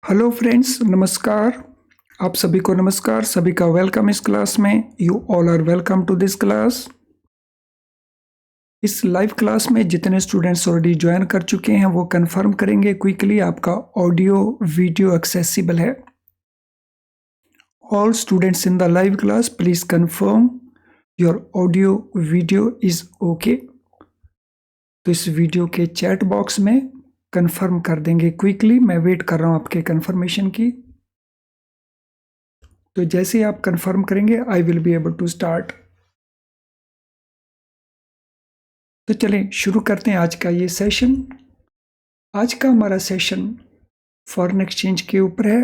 Hello friends, नमस्कार। आप सभी को नमस्कार, सभी का वेलकम इस क्लास में। You all are welcome to this class. इस लाइव क्लास में जितने स्टूडेंट्स ऑलरेडी ज्वाइन कर चुके हैं वो कंफर्म करेंगे क्विकली आपका ऑडियो वीडियो एक्सेसिबल है। All students in the live class please confirm your audio video is okay. तो इस वीडियो के चैट बॉक्स में कंफर्म कर देंगे क्विकली। मैं वेट कर रहा हूं आपके कंफर्मेशन की। तो जैसे ही आप कंफर्म करेंगे I will be able to start. तो चलें शुरू करते हैं आज का ये सेशन। आज का हमारा सेशन फॉरेन एक्सचेंज के ऊपर है।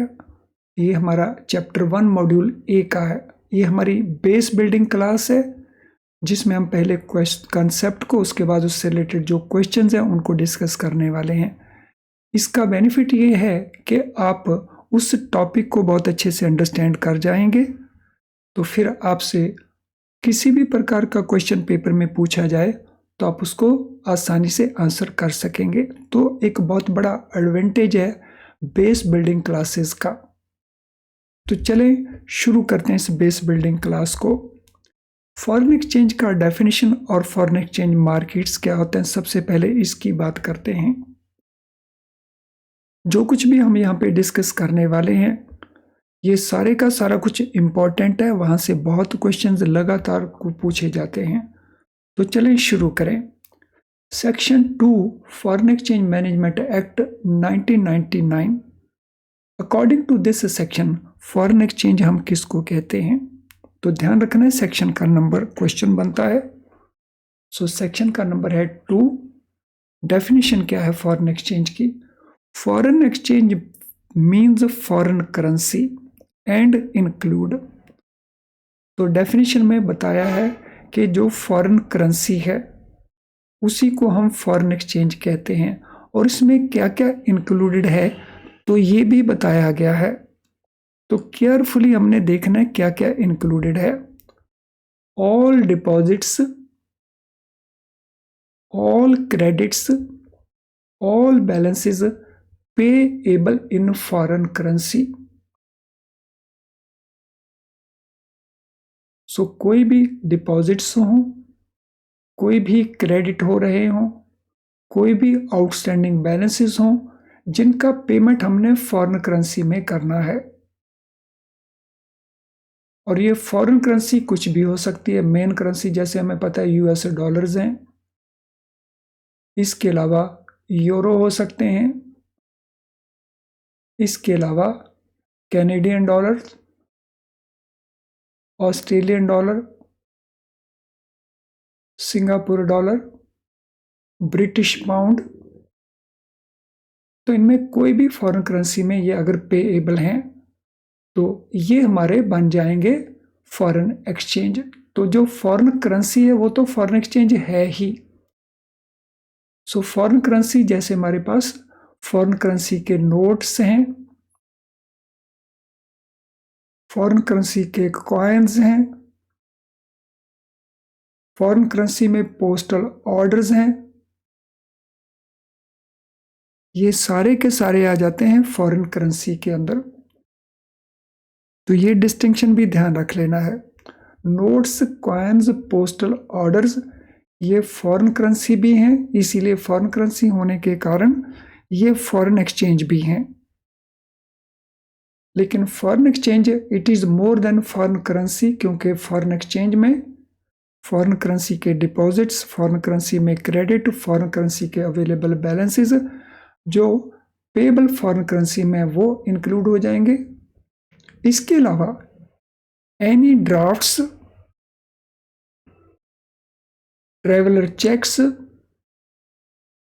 ये हमारा चैप्टर 1 मॉड्यूल ए का है। ये हमारी बेस बिल्डिंग क्लास है जिसमें हम पहले कंसेप्ट को, उसके बाद उससे रिलेटेड जो क्वेश्चंस हैं उनको डिस्कस करने वाले हैं। इसका बेनिफिट ये है कि आप उस टॉपिक को बहुत अच्छे से अंडरस्टैंड कर जाएंगे, तो फिर आपसे किसी भी प्रकार का क्वेश्चन पेपर में पूछा जाए तो आप उसको आसानी से आंसर कर सकेंगे। तो एक बहुत बड़ा एडवांटेज है बेस बिल्डिंग क्लासेस का। तो चलें शुरू करते हैं इस बेस बिल्डिंग क्लास को। फॉरेन एक्सचेंज का डेफिनेशन और फॉरेन एक्सचेंज मार्केट्स क्या होते हैं, सबसे पहले इसकी बात करते हैं। जो कुछ भी हम यहाँ पे डिस्कस करने वाले हैं ये सारे का सारा कुछ इम्पोर्टेंट है, वहाँ से बहुत क्वेश्चंस लगातार पूछे जाते हैं। तो चलें शुरू करें। Section 2 foreign exchange management act 1999। According to this section foreign exchange हम किसको कहते हैं? तो ध्यान रखना है सेक्शन का नंबर क्वेश्चन बनता है। सो सेक्शन का नंबर है 2। डेफिनेशन क्या है फॉरेन एक्सचेंज की? Foreign exchange means foreign currency and include. तो डेफिनेशन में बताया है कि जो फॉरेन करेंसी है उसी को हम फॉरेन एक्सचेंज कहते हैं, और इसमें क्या क्या इंक्लूडेड है तो ये भी बताया गया है। तो केयरफुली हमने देखना है क्या क्या इंक्लूडेड है। All deposits, all credits, all balances payable in foreign currency. So कोई भी डिपॉजिट्स हो, कोई भी क्रेडिट हो रहे हो, कोई भी आउटस्टैंडिंग बैलेंसेस हो जिनका पेमेंट हमने फॉरेन करेंसी में करना है। और ये फॉरेन करेंसी कुछ भी हो सकती है। मेन करेंसी जैसे हमें पता है यूएस डॉलर्स हैं, इसके अलावा यूरो हो सकते हैं, इसके अलावा Canadian dollar, Australian dollar, Singapore dollar, British pound. तो इनमें कोई भी फॉरेन करेंसी में ये अगर पेएबल हैं तो ये हमारे बन जाएंगे फॉरेन एक्सचेंज। तो जो फॉरेन करेंसी है वो तो फॉरेन एक्सचेंज है ही। सो फॉरेन करेंसी जैसे हमारे पास फॉरेन करेंसी के नोट्स हैं, फॉरेन करेंसी के कॉइन्स हैं, फॉरेन करेंसी में पोस्टल ऑर्डर्स हैं, ये सारे के सारे आ जाते हैं फॉरेन करेंसी के अंदर। तो ये डिस्टिंक्शन भी ध्यान रख लेना है। नोट्स, कॉइन्स, पोस्टल ऑर्डर्स ये फॉरेन करेंसी भी हैं, इसीलिए फॉरेन करेंसी होने के कारण ये फॉरेन एक्सचेंज भी हैं। लेकिन foreign exchange it is more than foreign currency, क्योंकि फॉरेन एक्सचेंज में फॉरेन करेंसी के डिपॉजिट्स, फॉरेन करेंसी में क्रेडिट, फॉरेन करेंसी के अवेलेबल बैलेंसेस जो पेएबल फॉरेन करेंसी में वो इंक्लूड हो जाएंगे। इसके अलावा any drafts, traveller cheques,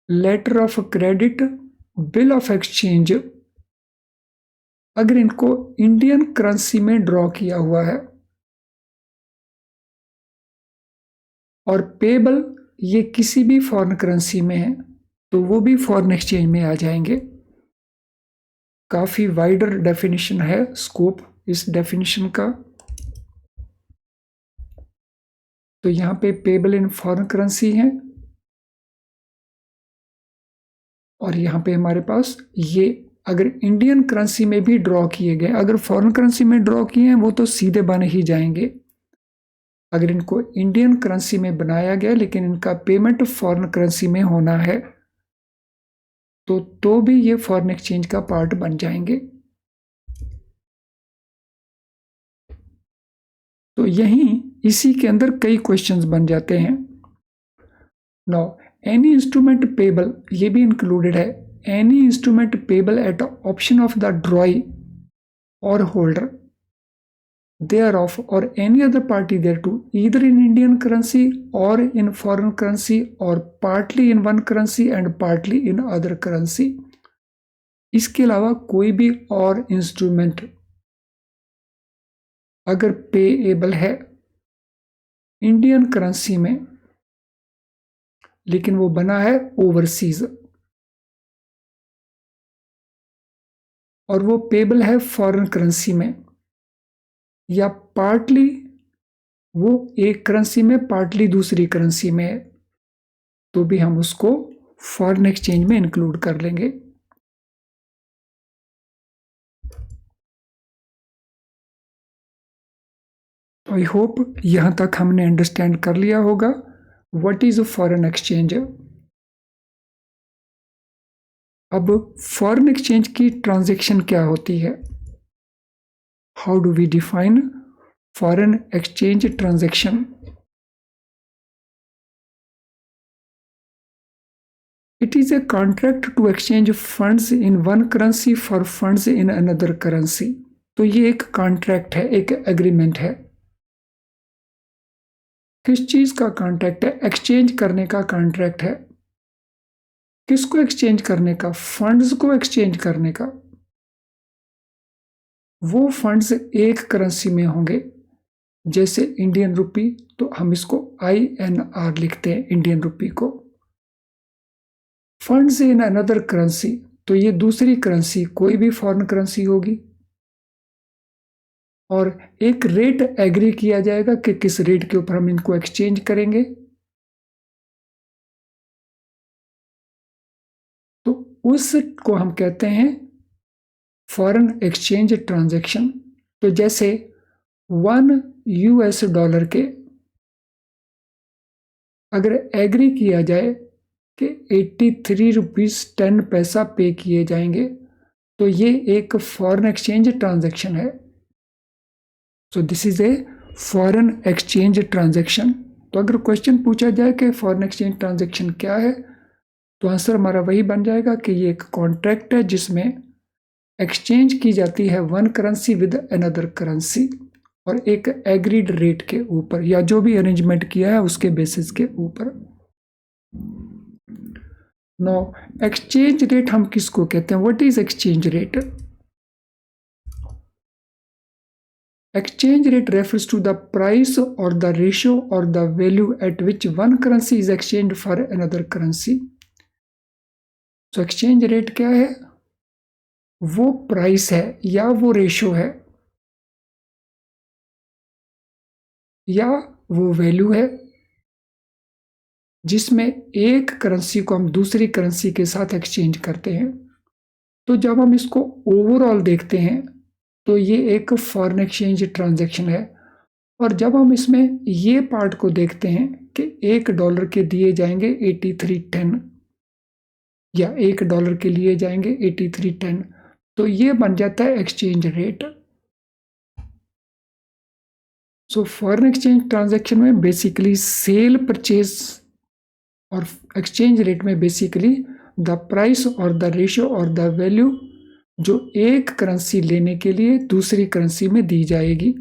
letter of credit, bill of exchange, अगर इनको इंडियन करेंसी में ड्रॉ किया हुआ है और पेएबल ये किसी भी फॉरेन करेंसी में है तो वो भी फॉरेन एक्सचेंज में आ जाएंगे। काफ़ी वाइडर डेफिनेशन है स्कोप इस डेफिनेशन का। तो यहाँ पे पेएबल इन फॉरेन करेंसी है और यहाँ पे हमारे पास ये अगर इंडियन करेंसी में भी ड्रॉ किए गए, अगर फॉरेन करेंसी में ड्रॉ किए हैं वो तो सीधे बन ही जाएंगे। अगर इनको इंडियन करेंसी में बनाया गया लेकिन इनका पेमेंट फॉरेन करेंसी में होना है तो भी ये फॉरेन एक्सचेंज का पार्ट बन जाएंगे। तो यहीं इसी के अंदर कई क्वेश्चंस बन जाते हैं। नाउ एनी इंस्ट्रूमेंट पेबल, ये भी इंक्लूडेड है, any instrument payable eight option of the ड्रॉई और holder thereof or any other party thereto, either in Indian currency or in foreign currency or partly in one currency and partly in other currency। इसके अलावा कोई भी और instrument अगर payable है Indian currency में लेकिन वो बना है ओवरसीज और वो पेएबल है फॉरेन करेंसी में या पार्टली वो एक करेंसी में पार्टली दूसरी करेंसी में है तो भी हम उसको फॉरेन एक्सचेंज में इंक्लूड कर लेंगे। आई होप यहां तक हमने अंडरस्टैंड कर लिया होगा व्हाट इज फॉरेन एक्सचेंज। अब फॉरेन एक्सचेंज की ट्रांजैक्शन क्या होती है? How do we define foreign exchange transaction? It is a contract to exchange funds in one currency for funds in another currency। तो ये एक कॉन्ट्रैक्ट है, एक एग्रीमेंट है। किस चीज का कॉन्ट्रैक्ट है? एक्सचेंज करने का कॉन्ट्रैक्ट है। किसको एक्सचेंज करने का? फंड्स को एक्सचेंज करने का। वो फंड्स एक करेंसी में होंगे, जैसे इंडियन रुपी, तो हम इसको INR लिखते हैं, इंडियन रुपी को। फंड्स इन अनदर करेंसी, तो ये दूसरी करेंसी कोई भी फॉरेन करेंसी होगी और एक रेट एग्री किया जाएगा कि किस रेट के ऊपर हम इनको एक्सचेंज करेंगे। तो उसको हम कहते हैं फॉरेन एक्सचेंज ट्रांजैक्शन। तो जैसे $1 के अगर एग्री किया जाए कि 83 रुपीज 10 पैसा पे किए जाएंगे तो ये एक फॉरेन एक्सचेंज ट्रांजैक्शन है। So this is a foreign exchange transaction. तो अगर क्वेश्चन पूछा जाए कि फॉरेन एक्सचेंज ट्रांजैक्शन क्या है तो आंसर हमारा वही बन जाएगा कि ये एक कॉन्ट्रैक्ट है जिसमें एक्सचेंज की जाती है one currency with another currency और एक एग्रीड रेट के ऊपर या जो भी अरेंजमेंट किया है उसके बेसिस के ऊपर। नो एक्सचेंज रेट हम किसको कहते हैं? What is exchange rate? Exchange rate refers to the price or the ratio or the value at which one currency is exchanged for another currency। तो exchange rate क्या है? वो प्राइस है या वो रेशो है या वो वैल्यू है जिसमें एक करेंसी को हम दूसरी करेंसी के साथ एक्सचेंज करते हैं। तो जब हम इसको ओवरऑल देखते हैं तो ये एक फॉरेन एक्सचेंज ट्रांजैक्शन है और जब हम इसमें ये पार्ट को देखते हैं कि $1 के दिए जाएंगे 83.10 या $1 के लिए जाएंगे 83.10 तो ये बन जाता है exchange rate. So foreign exchange transaction में बेसिकली सेल परचेज और एक्सचेंज रेट में बेसिकली द प्राइस और द रेशियो और द वैल्यू जो एक करेंसी लेने के लिए दूसरी करेंसी में दी जाएगी।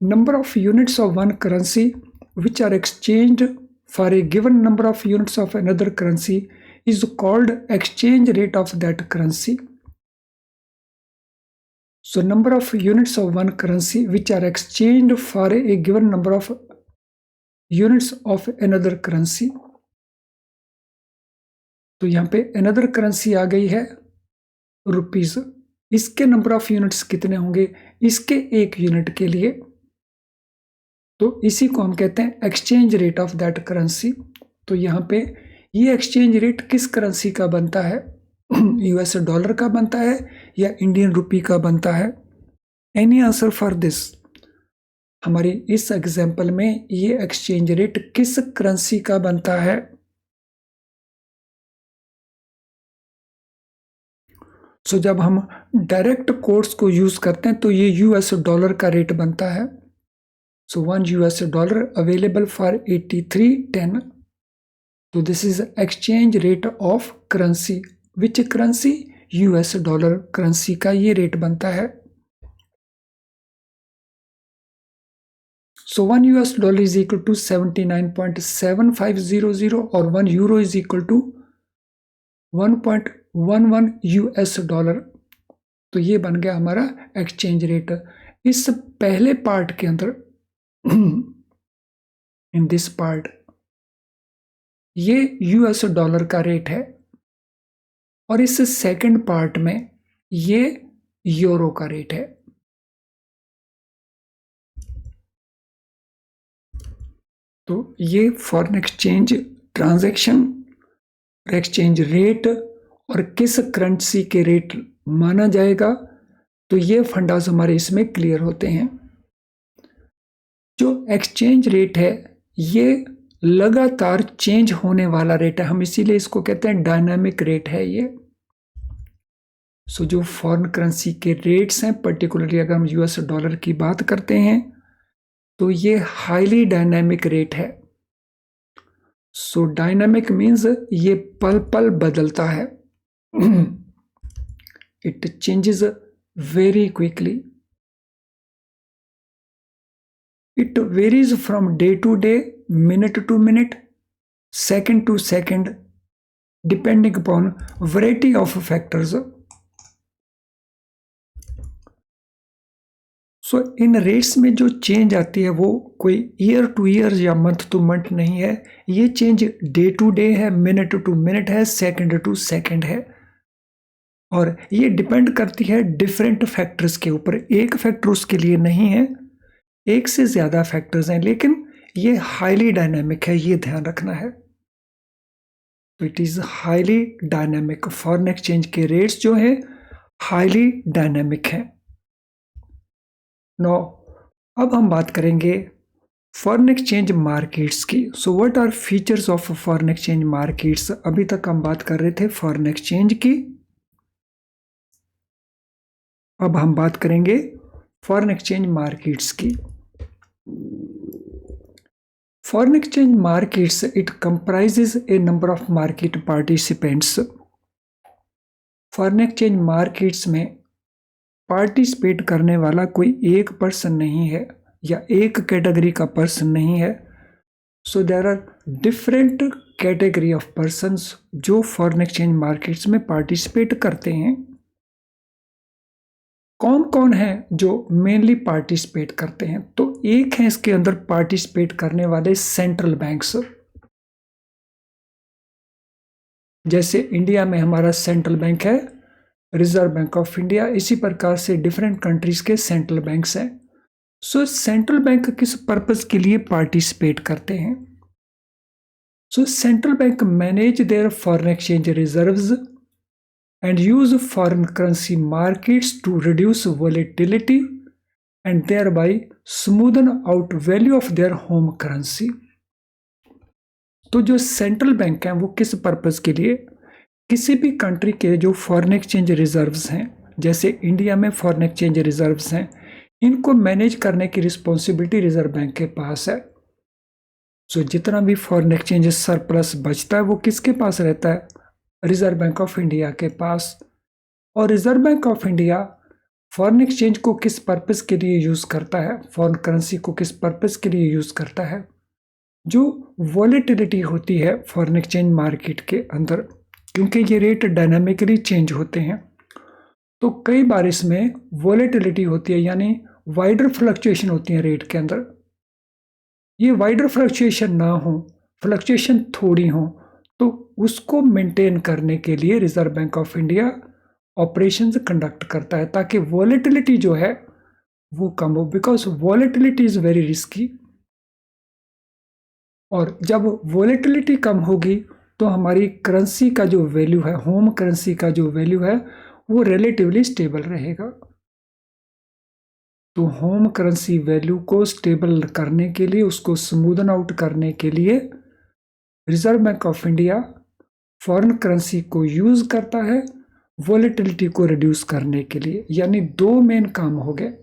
Number of units of one currency which are exchanged for a given number of units of another currency is called exchange rate of that currency। So number of units of one currency which are exchanged for a given number of units of another currency। तो यहाँ पे another currency आ गई है rupees इसके number of units कितने होंगे, इसके 1 unit के लिए। तो इसी को हम कहते हैं exchange rate of that currency. तो यहाँ पे ये एक्सचेंज रेट किस करेंसी का बनता है, यूएस डॉलर का बनता है या इंडियन रुपी का बनता है। Any answer for this. हमारी इस एग्जाम्पल में ये एक्सचेंज रेट किस करेंसी का बनता है। सो जब हम डायरेक्ट कोड्स को यूज करते हैं तो ये यूएस डॉलर का रेट बनता है। सो 1 US dollar available for 83.10. So this is exchange rate of currency. Which currency? US dollar currency का ये रेट बनता है। So 1 US dollar is equal to 79.7500 और 1 euro is equal to 1.11 US dollar. तो ये बन गया हमारा एक्सचेंज रेट। इस पहले पार्ट के अंदर इन दिस पार्ट ये यूएस डॉलर का रेट है और इस सेकंड पार्ट में ये यूरो का रेट है। तो ये foreign exchange transaction, exchange rate और किस करेंसी के रेट माना जाएगा, तो ये फंडास हमारे इसमें क्लियर होते हैं। जो एक्सचेंज रेट है ये लगातार चेंज होने वाला रेट है, हम इसीलिए इसको कहते हैं डायनामिक रेट है ये। सो जो फॉरेन करेंसी के रेट्स हैं, पर्टिकुलरली अगर हम यूएस डॉलर की बात करते हैं तो ये हाईली डायनामिक रेट है। सो डायनामिक मीन्स ये पल पल बदलता है, it changes very quickly. It varies from day to day, minute to minute, second to second, depending upon variety of factors. So in rates में जो चेंज आती है वो कोई ईयर टू ईयर या मंथ टू मंथ नहीं है, ये चेंज डे टू डे है, मिनट टू मिनट है, सेकंड टू सेकंड है और ये डिपेंड करती है डिफरेंट फैक्टर्स के ऊपर। एक फैक्टर उसके लिए नहीं है, एक से ज्यादा फैक्टर्स हैं, लेकिन ये हाईली डायनामिक है, ये ध्यान रखना है। तो it is highly dynamic. Foreign exchange के रेट्स जो है हाईली डायनामिक है। नो अब हम बात करेंगे फॉरेन एक्सचेंज मार्केट्स की। So what are features of foreign exchange markets. अभी तक हम बात कर रहे थे फॉरेन एक्सचेंज की, अब हम बात करेंगे फॉरेन एक्सचेंज मार्केट्स की। Foreign exchange markets, it comprises a number of market participants. Foreign exchange markets में पार्टिसिपेट करने वाला कोई एक पर्सन नहीं है या एक कैटेगरी का पर्सन नहीं है। So there are different category of persons जो फॉरेन एक्सचेंज मार्केट्स में पार्टिसिपेट करते हैं। कौन कौन है जो मेनली पार्टिसिपेट करते हैं, तो एक है इसके अंदर पार्टिसिपेट करने वाले सेंट्रल बैंक्स। जैसे इंडिया में हमारा सेंट्रल बैंक है रिजर्व बैंक ऑफ इंडिया, इसी प्रकार से डिफरेंट कंट्रीज के सेंट्रल बैंक्स हैं। सो सेंट्रल बैंक किस पर्पस के लिए पार्टिसिपेट करते हैं। सो central bank manage there foreign exchange reserves and use foreign currency markets to reduce volatility and thereby smoothen out value of their home currency. तो जो central bank हैं वो किस पर्पस के लिए, किसी भी कंट्री के जो फॉरेन एक्सचेंज रिजर्व्स हैं, जैसे इंडिया में फॉरेन एक्सचेंज रिजर्व्स हैं, इनको मैनेज करने की रिस्पॉन्सिबिलिटी रिजर्व बैंक के पास है। सो जितना भी फॉरेन एक्सचेंज सरप्लस बचता है वो किसके पास रहता है, रिजर्व बैंक ऑफ इंडिया के पास। और reserve bank of India foreign exchange को किस पर्पस के लिए यूज करता है, फॉरेन करेंसी को किस पर्पस के लिए यूज करता है, जो वॉलेटिलिटी होती है फॉरेन एक्सचेंज मार्केट के अंदर, क्योंकि ये रेट डायनामिकली चेंज होते हैं तो कई बार इसमें वॉलेटिलिटी होती है, यानी वाइडर फ्लक्चुएशन होती है रेट के अंदर। ये वाइडर फ्लक्चुएशन ना हो, फ्लक्चुएशन थोड़ी हो, तो उसको मेंटेन करने के लिए reserve bank of India operations conduct करता है ताकि वॉलेटिलिटी जो है वो कम हो, because volatility is very risky. और जब वॉलेटिलिटी कम होगी तो हमारी करेंसी का जो वैल्यू है, होम करेंसी का जो वैल्यू है, वो रिलेटिवली स्टेबल रहेगा। तो होम करेंसी वैल्यू को स्टेबल करने के लिए, उसको स्मूदन आउट करने के लिए reserve bank of India foreign currency को यूज करता है वॉलेटिलिटी को रिड्यूस करने के लिए। यानी दो मेन काम हो गए,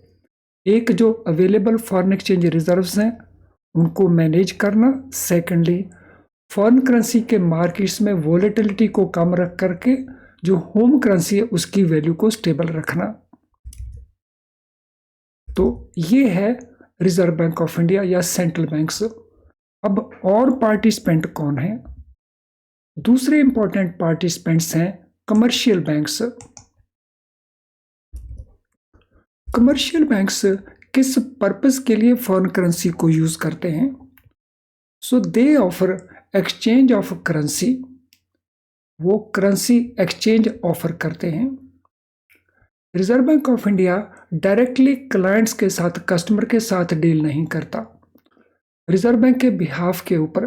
एक जो अवेलेबल फॉरेन एक्सचेंज रिजर्व्स हैं उनको मैनेज करना, सेकेंडली फॉरेन करेंसी के मार्केट्स में वॉलेटिलिटी को कम रख करके जो होम करेंसी है उसकी वैल्यू को स्टेबल रखना। तो ये है रिजर्व बैंक ऑफ इंडिया या सेंट्रल बैंक्स। अब और पार्टिसिपेंट कौन है? दूसरे इंपॉर्टेंट पार्टिसिपेंट्स हैं कमर्शियल बैंक्स। कमर्शियल बैंक्स किस पर्पस के लिए फॉरेन करेंसी को यूज करते हैं? So they offer exchange of currency, वो करेंसी एक्सचेंज ऑफर करते हैं। Reserve bank of India directly clients के साथ, कस्टमर के साथ डील नहीं करता। रिजर्व बैंक के बिहाफ के ऊपर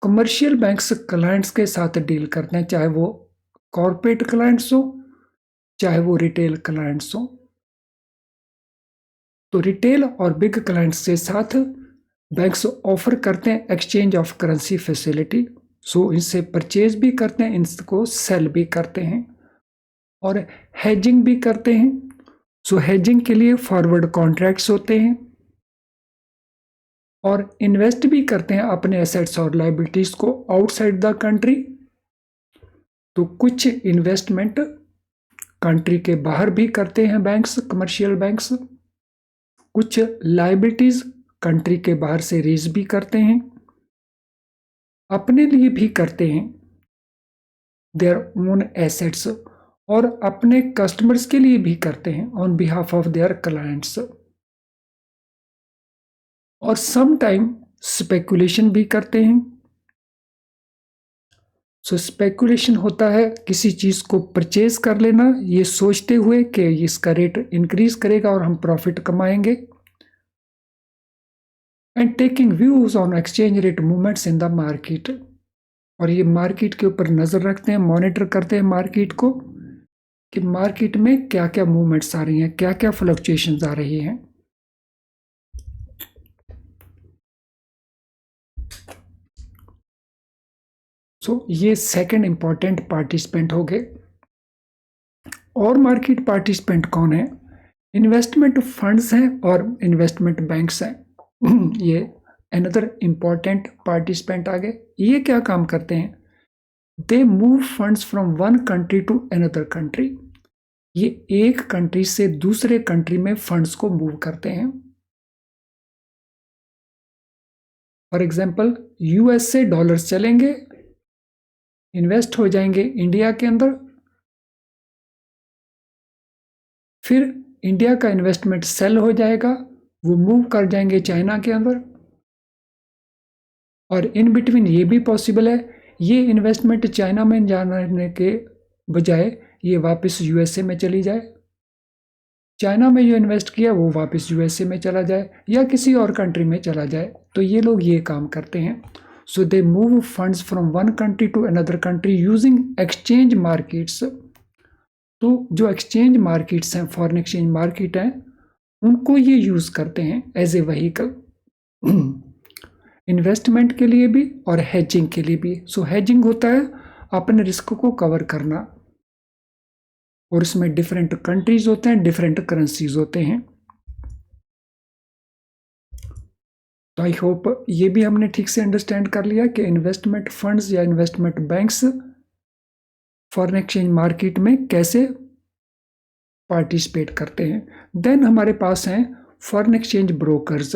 कमर्शियल बैंक्स क्लाइंट्स के साथ डील करते हैं, चाहे वो कॉर्पोरेट क्लाइंट्स हो चाहे वो रिटेल क्लाइंट्स हो। तो रिटेल और बिग क्लाइंट्स के साथ बैंक्स ऑफर करते हैं एक्सचेंज ऑफ करेंसी फैसिलिटी। सो इनसे परचेज भी करते हैं, इनको सेल भी करते हैं और हेजिंग भी करते हैं। सो हेजिंग के लिए फॉरवर्ड कॉन्ट्रैक्ट्स होते हैं और इन्वेस्ट भी करते हैं अपने एसेट्स और लायबिलिटीज को आउटसाइड द कंट्री। तो कुछ इन्वेस्टमेंट कंट्री के बाहर भी करते हैं बैंक्स, कमर्शियल बैंक्स। कुछ लायबिलिटीज कंट्री के बाहर से रेज भी करते हैं, अपने लिए भी करते हैं देयर ओन एसेट्स, और अपने कस्टमर्स के लिए भी करते हैं on behalf of their clients. और सम टाइम स्पेकुलेशन भी करते हैं। सो स्पेकुलेशन होता है किसी चीज को परचेज कर लेना ये सोचते हुए कि इसका रेट इंक्रीज करेगा और हम प्रॉफिट कमाएंगे। And taking views on exchange rate movements in the market, और ये मार्केट के ऊपर नजर रखते हैं, मॉनिटर करते हैं मार्केट को कि मार्केट में क्या क्या मूवमेंट्स आ रही हैं, क्या क्या फ्लक्चुएशंस आ रही हैं। सो ये सेकंड इंपॉर्टेंट पार्टिसिपेंट हो गए। और मार्केट पार्टिसिपेंट कौन है? इन्वेस्टमेंट फंड्स हैं और इन्वेस्टमेंट बैंक्स हैं। ये अनदर इंपॉर्टेंट पार्टिसिपेंट आ गए। ये क्या काम करते हैं? They move funds from one country to another country. ये एक कंट्री से दूसरे कंट्री में फंड्स को मूव करते हैं। फॉर एग्जाम्पल यूएस से डॉलर्स चलेंगे, इन्वेस्ट हो जाएंगे इंडिया के अंदर, फिर इंडिया का इन्वेस्टमेंट सेल हो जाएगा, वो मूव कर जाएंगे चाइना के अंदर। और इन बिटवीन ये भी पॉसिबल है ये इन्वेस्टमेंट चाइना में जाने के बजाय ये वापस यूएसए में चली जाए, चाइना में जो इन्वेस्ट किया वो वापस यूएसए में चला जाए या किसी और कंट्री में चला जाए। तो ये लोग ये काम करते हैं। So they move funds from one country to another country using exchange markets. तो जो एक्सचेंज मार्केट्स हैं, फॉरेन एक्सचेंज मार्केट हैं, उनको ये यूज करते हैं एज ए व्हीकल, इन्वेस्टमेंट के लिए भी और हेजिंग के लिए भी। सो हेजिंग होता है अपने रिस्क को कवर करना, और इसमें डिफरेंट कंट्रीज होते हैं, डिफरेंट करेंसीज होते हैं। तो आई होप ये भी हमने ठीक से अंडरस्टैंड कर लिया कि इन्वेस्टमेंट फंड्स या investment banks foreign exchange market में कैसे पार्टिसिपेट करते हैं। देन हमारे पास हैं foreign exchange brokers.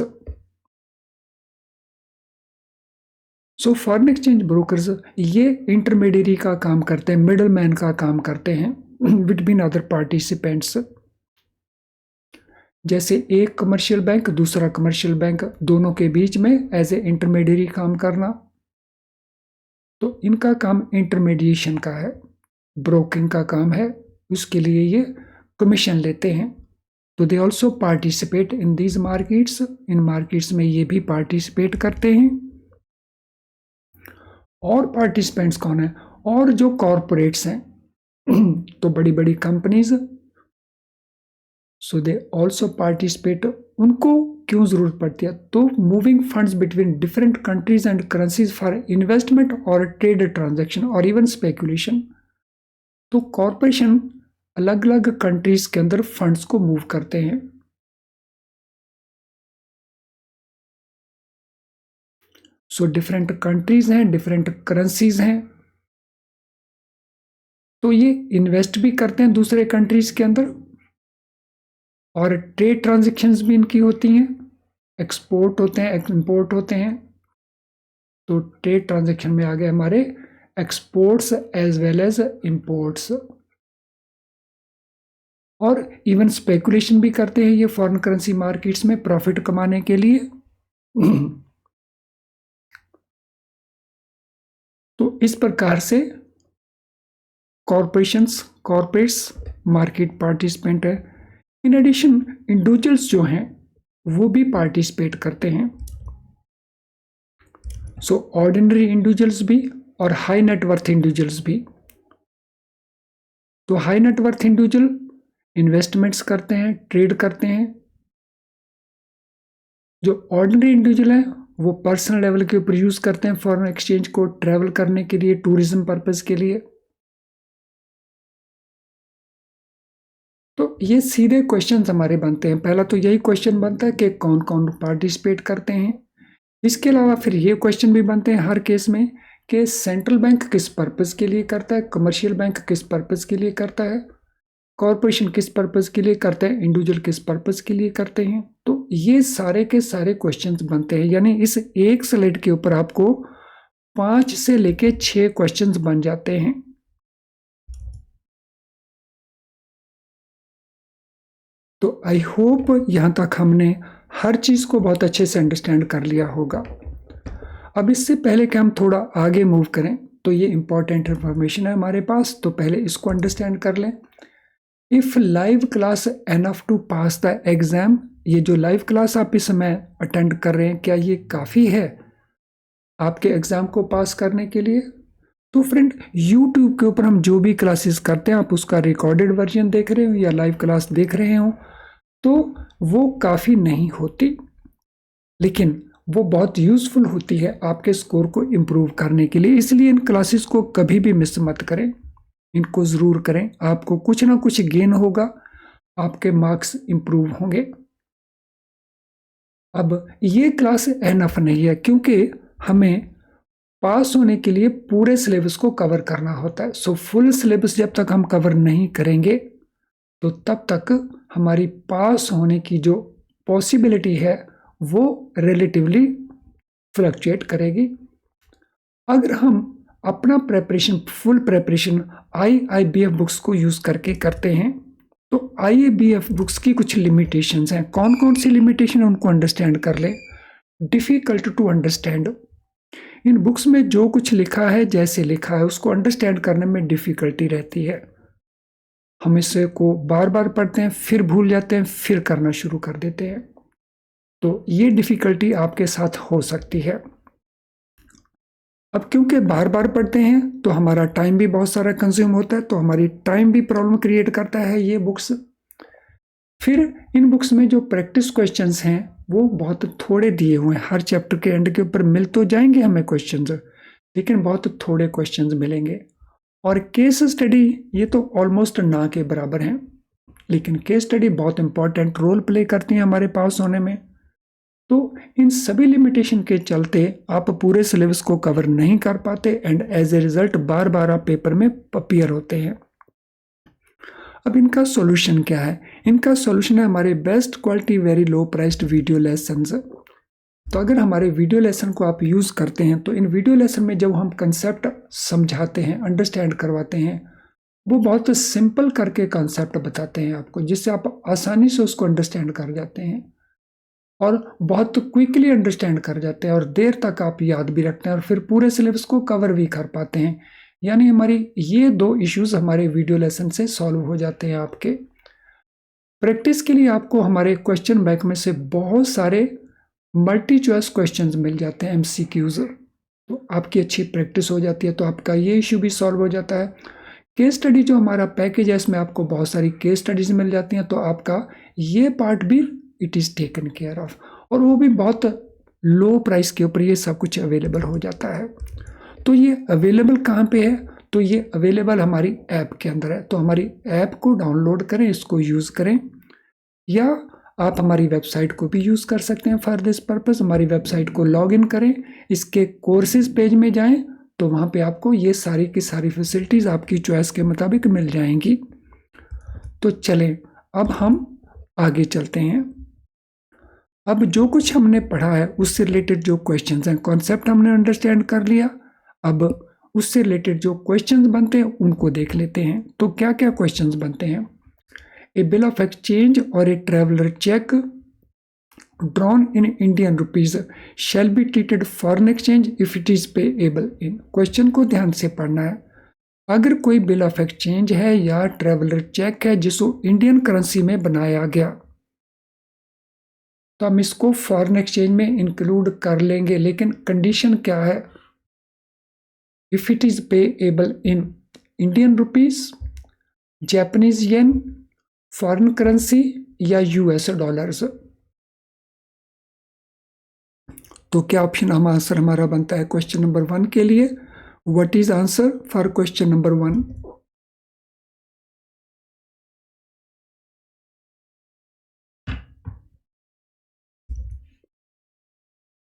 So foreign exchange brokers ये इंटरमीडियरी का काम करते हैं, मिडल मैन का काम करते हैं बिटवीन अदर पार्टिसिपेंट्स। जैसे एक कमर्शियल बैंक दूसरा कमर्शियल बैंक, दोनों के बीच में एज ए इंटरमीडियरी काम करना। तो इनका काम इंटरमीडिएशन का है, ब्रोकिंग का काम है, उसके लिए ये कमीशन लेते हैं। तो they also participate in these markets, in markets में ये भी पार्टिसिपेट करते हैं। और पार्टिसिपेंट्स कौन है? और जो कॉरपोरेट्स हैं तो बड़ी बड़ी companies, so they also participate. उनको क्यों जरूरत पड़ती है? तो moving funds between different countries and currencies for investment और ट्रेड ट्रांजैक्शन और इवन स्पेकुलेशन। तो कॉरपोरेशन अलग अलग कंट्रीज के अंदर फंड्स को मूव करते हैं। सो डिफरेंट कंट्रीज हैं, डिफरेंट करेंसीज हैं, तो ये इन्वेस्ट भी करते हैं दूसरे कंट्रीज के अंदर और ट्रेड ट्रांजैक्शंस भी इनकी होती हैं, एक्सपोर्ट होते हैं, इंपोर्ट होते हैं। तो ट्रेड ट्रांजैक्शन में आ गए हमारे exports as well as imports. और इवन स्पेकुलेशन भी करते हैं ये फॉरेन करेंसी मार्केट्स में प्रॉफिट कमाने के लिए। तो इस प्रकार से कॉर्पोरेट्स मार्केट पार्टिसिपेंट है। इन एडिशन इंडिविजुअल्स जो हैं वो भी पार्टिसिपेट करते हैं। सो ऑर्डिनरी इंडिविजुअल्स भी और हाई नेटवर्थ इंडिविजुअल्स भी। तो हाई नेटवर्थ इंडिविजुअल इन्वेस्टमेंट्स करते हैं, ट्रेड करते हैं। जो ऑर्डिनरी इंडिविजुअल है वो पर्सनल लेवल के ऊपर यूज करते हैं फॉरेन एक्सचेंज को ट्रैवल करने के लिए, टूरिज्म पर्पज के लिए। तो ये सीधे क्वेश्चंस हमारे बनते हैं। पहला तो यही क्वेश्चन बनता है कि कौन कौन पार्टिसिपेट करते हैं। इसके अलावा फिर ये क्वेश्चन भी बनते हैं हर केस में कि सेंट्रल बैंक किस पर्पस के लिए करता है, कमर्शियल बैंक किस पर्पस के लिए करता है, कॉरपोरेशन किस पर्पस के लिए करते हैं, इंडिविजुअल किस पर्पस के लिए करते हैं। तो ये सारे के सारे क्वेश्चंस बनते हैं। यानी इस एक स्लाइड के ऊपर आपको 5 से लेके 6 क्वेश्चंस बन जाते हैं। तो आई होप यहां तक हमने हर चीज को बहुत अच्छे से अंडरस्टैंड कर लिया होगा। अब इससे पहले कि हम थोड़ा आगे मूव करें, तो ये इंपॉर्टेंट इंफॉर्मेशन है हमारे पास, तो पहले इसको अंडरस्टैंड कर लें। If live class enough to pass the exam, ये जो लाइव क्लास आप इस समय अटेंड कर रहे हैं, क्या ये काफी है आपके एग्जाम को पास करने के लिए? तो फ्रेंड, यूट्यूब के ऊपर हम जो भी क्लासेस करते हैं, आप उसका रिकॉर्डेड वर्जन देख रहे हो या लाइव क्लास देख रहे हो, तो वो काफ़ी नहीं होती, लेकिन वो बहुत यूज़फुल होती है आपके स्कोर को इम्प्रूव करने के लिए। इसलिए इन क्लासेस को कभी भी मिस मत करें, इनको ज़रूर करें। आपको कुछ ना कुछ गेन होगा, आपके मार्क्स इम्प्रूव होंगे। अब ये क्लास एनफ नहीं है, क्योंकि हमें पास होने के लिए पूरे सिलेबस को कवर करना होता है। सो फुल सिलेबस जब तक हम कवर नहीं करेंगे, तो तब तक हमारी पास होने की जो पॉसिबिलिटी है वो रिलेटिवली फ्लक्चुएट करेगी। अगर हम अपना preparation, full preparation IIBF books को यूज़ करके करते हैं, तो IIBF बुक्स की कुछ लिमिटेशंस हैं। कौन कौन सी लिमिटेशन है उनको अंडरस्टैंड कर ले। डिफ़िकल्ट टू अंडरस्टैंड, इन बुक्स में जो कुछ लिखा है, जैसे लिखा है, उसको अंडरस्टैंड करने में डिफ़िकल्टी रहती है। हम इसे को बार बार पढ़ते हैं, फिर भूल जाते हैं, फिर करना शुरू कर देते हैं। तो ये डिफ़िकल्टी आपके साथ हो सकती है। अब क्योंकि बार बार पढ़ते हैं तो हमारा टाइम भी बहुत सारा कंज्यूम होता है, तो हमारी टाइम भी प्रॉब्लम क्रिएट करता है ये बुक्स। फिर इन बुक्स में जो प्रैक्टिस क्वेश्चंस हैं वो बहुत थोड़े दिए हुए हैं। हर चैप्टर के एंड के ऊपर मिल तो जाएंगे हमें क्वेश्चंस, लेकिन बहुत थोड़े क्वेश्चंस मिलेंगे। और केस स्टडी ये तो ऑलमोस्ट ना के बराबर हैं, लेकिन केस स्टडी बहुत इंपॉर्टेंट रोल प्ले करती हैं हमारे पास होने में। तो इन सभी लिमिटेशन के चलते आप पूरे सिलेबस को कवर नहीं कर पाते एंड एज ए रिजल्ट बार बार आप पेपर में अपीयर होते हैं। अब इनका सॉल्यूशन क्या है? इनका सॉल्यूशन है हमारे best quality very low priced video lessons. तो अगर हमारे वीडियो लेसन को आप यूज़ करते हैं, तो इन वीडियो लेसन में जब हम कंसेप्ट समझाते हैं, अंडरस्टैंड करवाते हैं, वो बहुत सिंपल करके कंसेप्ट बताते हैं आपको, जिससे आप आसानी से उसको अंडरस्टैंड कर जाते हैं और बहुत क्विकली अंडरस्टैंड कर जाते हैं और देर तक आप याद भी रखते हैं और फिर पूरे सिलेबस को कवर भी कर पाते हैं। यानी हमारी ये 2 इश्यूज हमारे वीडियो लेसन से सॉल्व हो जाते हैं आपके। प्रैक्टिस के लिए आपको हमारे क्वेश्चन बैंक में से बहुत सारे मल्टी चॉइस क्वेश्चंस मिल जाते हैं, एमसीक्यूज। तो आपकी अच्छी प्रैक्टिस हो जाती है, तो आपका ये इश्यू भी सॉल्व हो जाता है। केस स्टडी जो हमारा पैकेज है, इसमें आपको बहुत सारी केस स्टडीज मिल जाती हैं, तो आपका ये पार्ट भी it is taken care of, और वो भी बहुत लो प्राइस के ऊपर ये सब कुछ अवेलेबल हो जाता है। तो ये अवेलेबल कहाँ पे है? तो ये अवेलेबल हमारी ऐप के अंदर है। तो हमारी ऐप को डाउनलोड करें, इसको यूज़ करें, या आप हमारी वेबसाइट को भी यूज़ कर सकते हैं फॉर दिस पर्पस। हमारी वेबसाइट को लॉग इन करें, इसके कोर्सेज पेज में जाएं, तो वहाँ पे आपको ये सारी की सारी फैसिलिटीज़ आपकी चॉइस के मुताबिक मिल जाएंगी। तो चलें अब हम आगे चलते हैं। अब जो कुछ हमने पढ़ा है उससे रिलेटेड जो क्वेश्चंस हैं, कॉन्सेप्ट हमने अंडरस्टैंड कर लिया। अब उससे रिलेटेड जो क्वेश्चंस बनते हैं उनको देख लेते हैं। तो क्या क्या क्वेश्चंस बनते हैं? ए बिल ऑफ एक्सचेंज और a traveller cheque drawn in Indian rupees shall be treated foreign exchange if it is payable in। Question को ध्यान से पढ़ना है। अगर कोई बिल ऑफ एक्सचेंज है या ट्रेवलर चेक है जिसको इंडियन करेंसी में बनाया गया, तो हम इसको फॉरेन एक्सचेंज में इंक्लूड कर लेंगे, लेकिन कंडीशन क्या है? If it is payable in Indian rupees, Japanese yen, foreign currency या यूएस डॉलर्स। तो क्या ऑप्शन हम आंसर हमारा बनता है क्वेश्चन नंबर 1 के लिए? What is answer for question number 1?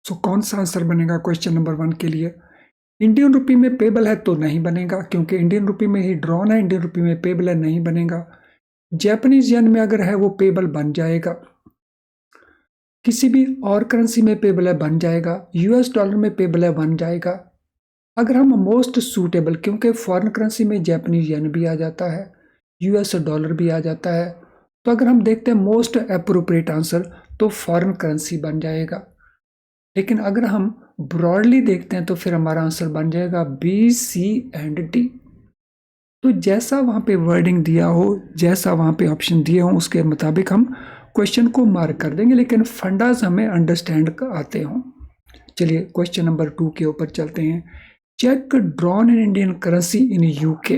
सो कौन सा आंसर बनेगा क्वेश्चन नंबर 1 के लिए? इंडियन रुपी में पेबल है तो नहीं बनेगा, क्योंकि इंडियन रुपी में ही ड्रॉन है, इंडियन रुपी में पेबल है, नहीं बनेगा। जापानीज येन में अगर है वो पेबल बन जाएगा, किसी भी और करेंसी में पेबल है बन जाएगा, यूएस डॉलर में पेबल है बन जाएगा। अगर हम मोस्ट सूटेबल, क्योंकि फॉरेन करेंसी में जापानीज येन भी आ जाता है, यूएस डॉलर भी आ जाता है, तो अगर हम देखते हैं मोस्ट अप्रोप्रिएट आंसर, तो फॉरेन करेंसी बन जाएगा। लेकिन अगर हम ब्रॉडली देखते हैं तो फिर हमारा आंसर बन जाएगा बी, सी एंड डी। तो जैसा वहाँ पे वर्डिंग दिया हो, जैसा वहाँ पे ऑप्शन दिए हो, उसके मुताबिक हम क्वेश्चन को मार्क कर देंगे, लेकिन फंडाज हमें अंडरस्टैंड आते हों। चलिए क्वेश्चन नंबर 2 के ऊपर चलते हैं। Cheque drawn in Indian currency in UK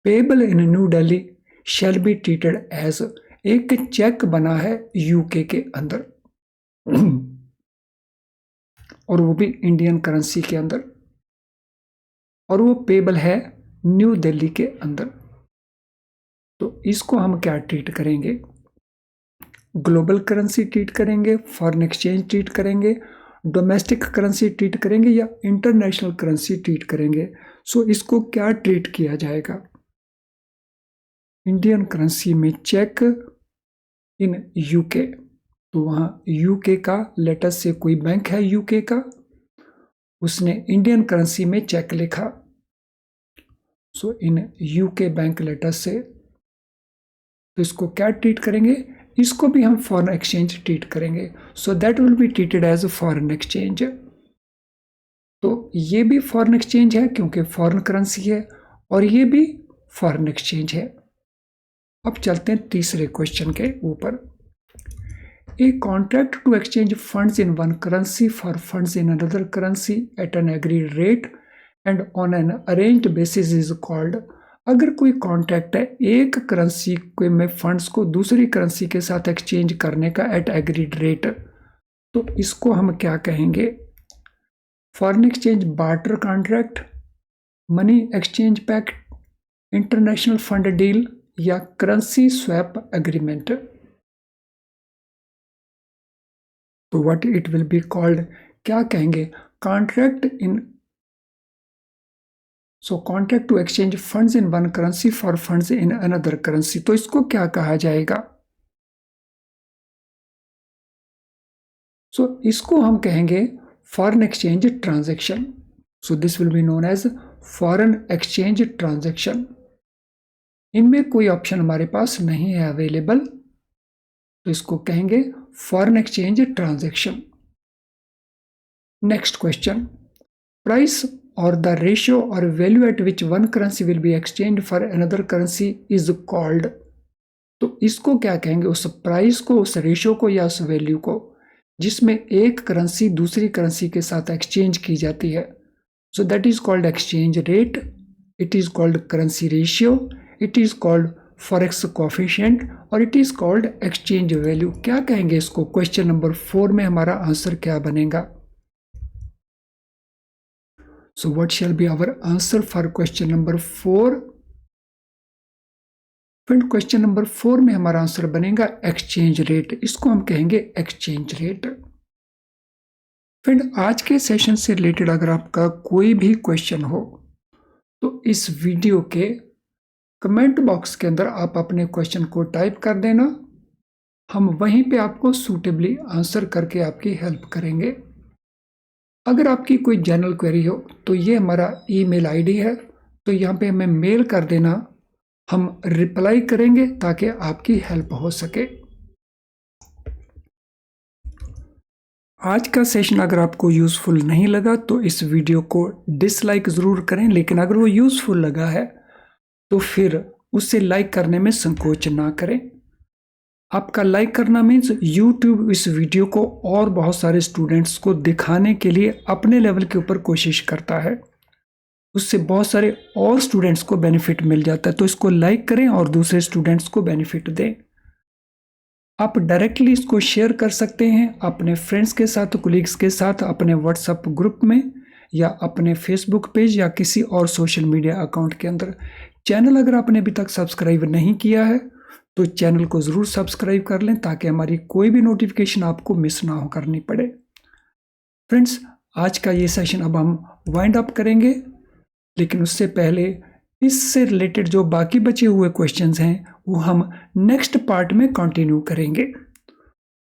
payable in New Delhi shall be treated as. एक चेक बना है यूके के अंदर और वो भी इंडियन करेंसी के अंदर, और वो पेबल है न्यू दिल्ली के अंदर। तो इसको हम क्या ट्रीट करेंगे? ग्लोबल करेंसी ट्रीट करेंगे, फॉरेन एक्सचेंज ट्रीट करेंगे, डोमेस्टिक करेंसी ट्रीट करेंगे, या इंटरनेशनल करेंसी ट्रीट करेंगे? सो इसको क्या ट्रीट किया जाएगा? इंडियन करेंसी में चेक इन यूके, तो वहाँ यूके का, लेटर से कोई बैंक है यूके का, उसने इंडियन करेंसी में चेक लिखा, सो इन यूके बैंक लेटर से, तो इसको क्या ट्रीट करेंगे? इसको भी हम फॉरेन एक्सचेंज ट्रीट करेंगे, so that will be treated as foreign exchange. तो ये भी फॉरेन एक्सचेंज है क्योंकि फॉरेन करेंसी है, और ये भी फॉरेन एक्सचेंज है। अब चलते हैं तीसरे क्वेश्चन के ऊपर। A contract to exchange funds in one currency for funds in another currency at an agreed rate and on an arranged basis is called। अगर कोई कॉन्ट्रैक्ट है एक करेंसी में फंड्स को दूसरी करेंसी के साथ एक्सचेंज करने का एट एग्रीड रेट, तो इसको हम क्या कहेंगे? Foreign exchange barter contract, money exchange pact, international fund deal, या करेंसी स्वैप एग्रीमेंट। तो what it will be called? क्या कहेंगे? Contract in, so contract to exchange funds in one currency for funds in another currency, तो इसको क्या कहा जाएगा? So इसको हम कहेंगे foreign exchange transaction. So this will be known as foreign exchange transaction. इनमें कोई ऑप्शन हमारे पास नहीं है अवेलेबल, तो इसको कहेंगे foreign exchange transaction. Next question, price और द रेशियो और value eight which one currency will be exchange for another currency is called. तो इसको क्या कहेंगे, उस प्राइस को, उस रेशियो को या उस वैल्यू को जिसमें एक करेंसी दूसरी करेंसी के साथ एक्सचेंज की जाती है। So that is called exchange rate, it is called currency ratio, it is called forex coefficient और it is called exchange value. क्या कहेंगे इसको? क्वेश्चन नंबर 4 में हमारा आंसर क्या बनेगा? So what shall be our answer for question number 4? Friend question number 4 में हमारा आंसर बनेगा एक्सचेंज रेट। इसको हम कहेंगे एक्सचेंज रेट। फ्रेंड आज के सेशन से रिलेटेड अगर आपका कोई भी क्वेश्चन हो तो इस वीडियो के कमेंट बॉक्स के अंदर आप अपने क्वेश्चन को टाइप कर देना, हम वहीं पे आपको सूटेबली आंसर करके आपकी हेल्प करेंगे। अगर आपकी कोई जनरल क्वेरी हो तो ये हमारा ईमेल आईडी है, तो यहाँ पे हमें मेल कर देना, हम रिप्लाई करेंगे ताकि आपकी हेल्प हो सके। आज का सेशन अगर आपको यूज़फुल नहीं लगा तो इस वीडियो को डिसलाइक ज़रूर करें, लेकिन अगर वो यूज़फुल लगा है तो फिर उसे लाइक करने में संकोच ना करें। आपका लाइक करना मीन्स YouTube इस वीडियो को और बहुत सारे स्टूडेंट्स को दिखाने के लिए अपने लेवल के ऊपर कोशिश करता है, उससे बहुत सारे और स्टूडेंट्स को बेनिफिट मिल जाता है। तो इसको लाइक करें और दूसरे स्टूडेंट्स को बेनिफिट दें। आप डायरेक्टली इसको शेयर कर सकते हैं अपने फ्रेंड्स के साथ, कोलीग्स के साथ, अपने व्हाट्सएप ग्रुप में या अपने फेसबुक पेज या किसी और सोशल मीडिया अकाउंट के अंदर। चैनल अगर आपने अभी तक सब्सक्राइब नहीं किया है तो चैनल को ज़रूर सब्सक्राइब कर लें ताकि हमारी कोई भी नोटिफिकेशन आपको मिस ना हो करनी पड़े। फ्रेंड्स आज का ये सेशन अब हम वाइंड अप करेंगे, लेकिन उससे पहले इससे रिलेटेड जो बाकी बचे हुए क्वेश्चंस हैं वो हम नेक्स्ट पार्ट में कंटिन्यू करेंगे।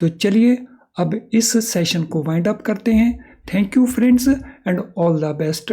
तो चलिए अब इस सेशन को वाइंड अप करते हैं। Thank you friends and all the best.